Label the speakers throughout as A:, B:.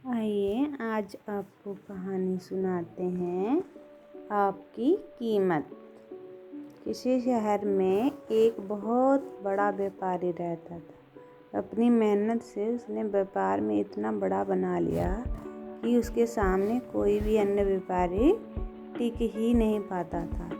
A: आइए आज आपको कहानी सुनाते हैं आपकी कीमत। किसी शहर में एक बहुत बड़ा व्यापारी रहता था। अपनी मेहनत से उसने व्यापार में इतना बड़ा बना लिया कि उसके सामने कोई भी अन्य व्यापारी टिक ही नहीं पाता था।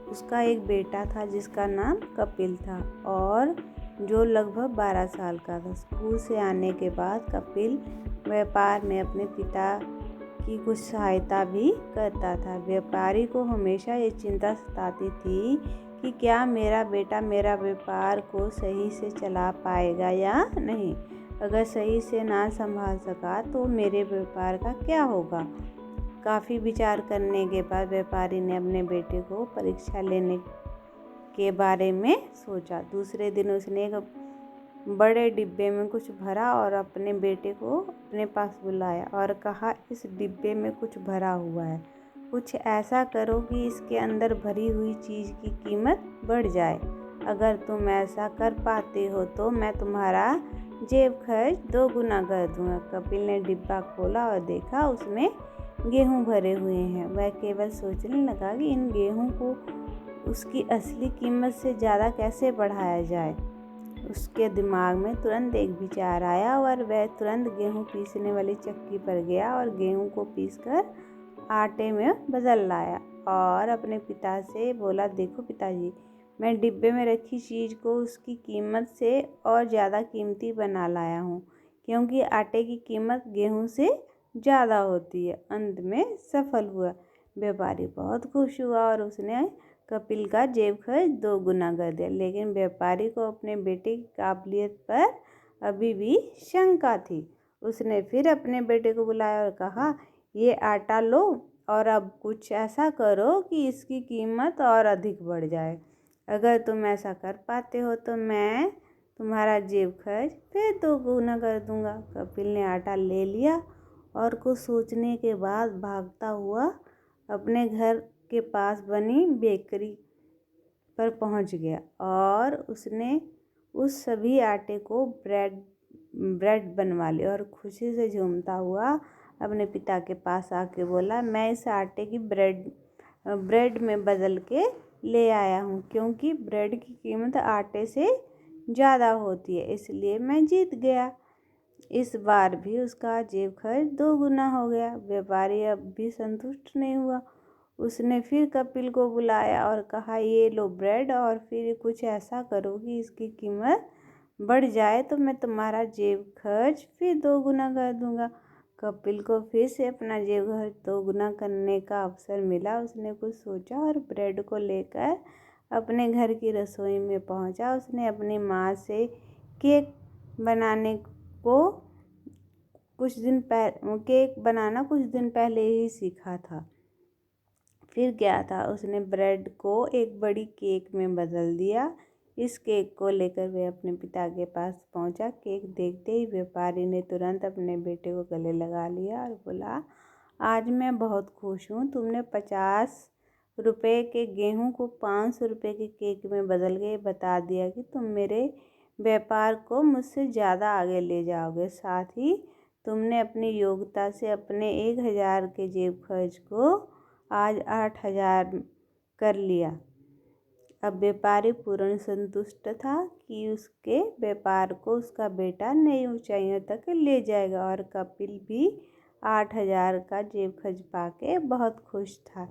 A: उसका एक बेटा था जिसका नाम कपिल था और जो लगभग 12 साल का था। स्कूल से आने के बाद कपिल व्यापार में अपने पिता की कुछ सहायता भी करता था। व्यापारी को हमेशा ये चिंता सताती थी कि क्या मेरा बेटा मेरा व्यापार को सही से चला पाएगा या नहीं। अगर सही से ना संभाल सका तो मेरे व्यापार का क्या होगा। काफ़ी विचार करने के बाद व्यापारी ने अपने बेटे को परीक्षा लेने के बारे में सोचा। दूसरे दिन उसने एक बड़े डिब्बे में कुछ भरा और अपने बेटे को अपने पास बुलाया और कहा, इस डिब्बे में कुछ भरा हुआ है, कुछ ऐसा करो कि इसके अंदर भरी हुई चीज़ की कीमत बढ़ जाए। अगर तुम ऐसा कर पाते हो तो मैं तुम्हारा जेब खर्च 2 गुना कर दूंगा। कपिल ने डिब्बा खोला और देखा उसमें गेहूं भरे हुए हैं। वह केवल सोचने लगा कि इन गेहूं को उसकी असली कीमत से ज़्यादा कैसे बढ़ाया जाए। उसके दिमाग में तुरंत एक विचार आया और वह तुरंत गेहूं पीसने वाली चक्की पर गया और गेहूं को पीसकर आटे में बदल लाया और अपने पिता से बोला, देखो पिताजी, मैं डिब्बे में रखी चीज़ को उसकी कीमत से और ज़्यादा कीमती बना लाया हूँ, क्योंकि आटे की कीमत गेहूं से ज़्यादा होती है। अंत में सफल हुआ। व्यापारी बहुत खुश हुआ और उसने कपिल का जेब खर्च 2 गुना कर दिया। लेकिन व्यापारी को अपने बेटे की काबिलियत पर अभी भी शंका थी। उसने फिर अपने बेटे को बुलाया और कहा, ये आटा लो और अब कुछ ऐसा करो कि इसकी कीमत और अधिक बढ़ जाए। अगर तुम ऐसा कर पाते हो तो मैं तुम्हारा जेब खर्च फिर 2 गुना कर दूंगा। कपिल ने आटा ले लिया और कुछ सोचने के बाद भागता हुआ अपने घर के पास बनी बेकरी पर पहुंच गया और उसने उस सभी आटे को ब्रेड बनवा लिया और खुशी से झूमता हुआ अपने पिता के पास आके बोला, मैं इस आटे की ब्रेड में बदल के ले आया हूँ, क्योंकि ब्रेड की कीमत आटे से ज़्यादा होती है, इसलिए मैं जीत गया। इस बार भी उसका जेब खर्च 2 गुना हो गया। व्यापारी अब भी संतुष्ट नहीं हुआ। उसने फिर कपिल को बुलाया और कहा, ये लो ब्रेड और फिर कुछ ऐसा करो कि इसकी कीमत बढ़ जाए तो मैं तुम्हारा जेब खर्च फिर 2 गुना कर दूंगा। कपिल को फिर से अपना जेब खर्च 2 गुना करने का अवसर मिला। उसने कुछ सोचा और ब्रेड को लेकर अपने घर की रसोई में पहुंचा। उसने अपनी माँ से केक बनाना कुछ दिन पहले ही सीखा था। फिर क्या था, उसने ब्रेड को एक बड़ी केक में बदल दिया। इस केक को लेकर वह अपने पिता के पास पहुंचा। केक देखते ही व्यापारी ने तुरंत अपने बेटे को गले लगा लिया और बोला, आज मैं बहुत खुश हूँ। तुमने 50 रुपये के गेहूं को 500 रुपये के केक में बदल के बता दिया कि तुम मेरे व्यापार को मुझसे ज़्यादा आगे ले जाओगे। साथ ही तुमने अपनी योग्यता से अपने 1000 के जेब खर्च को आज 8000 कर लिया। अब व्यापारी पूर्ण संतुष्ट था कि उसके व्यापार को उसका बेटा नई ऊंचाइयों तक ले जाएगा और कपिल भी 8000 का जेब खर्च पाके बहुत खुश था।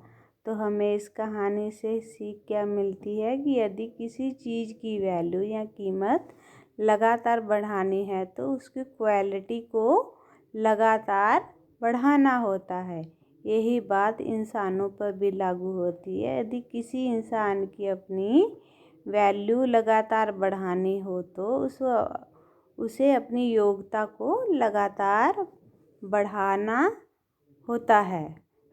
A: तो हमें इस कहानी से सीख क्या मिलती है कि यदि किसी चीज़ की वैल्यू या कीमत लगातार बढ़ानी है तो उसकी क्वालिटी को लगातार बढ़ाना होता है। यही बात इंसानों पर भी लागू होती है। यदि किसी इंसान की अपनी वैल्यू लगातार बढ़ानी हो तो उसे अपनी योग्यता को लगातार बढ़ाना होता है।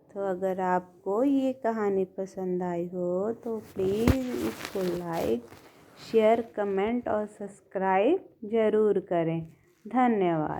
A: तो अगर आपको ये कहानी पसंद आई हो तो प्लीज़ इसको लाइक, शेयर, कमेंट और सब्सक्राइब ज़रूर करें। धन्यवाद।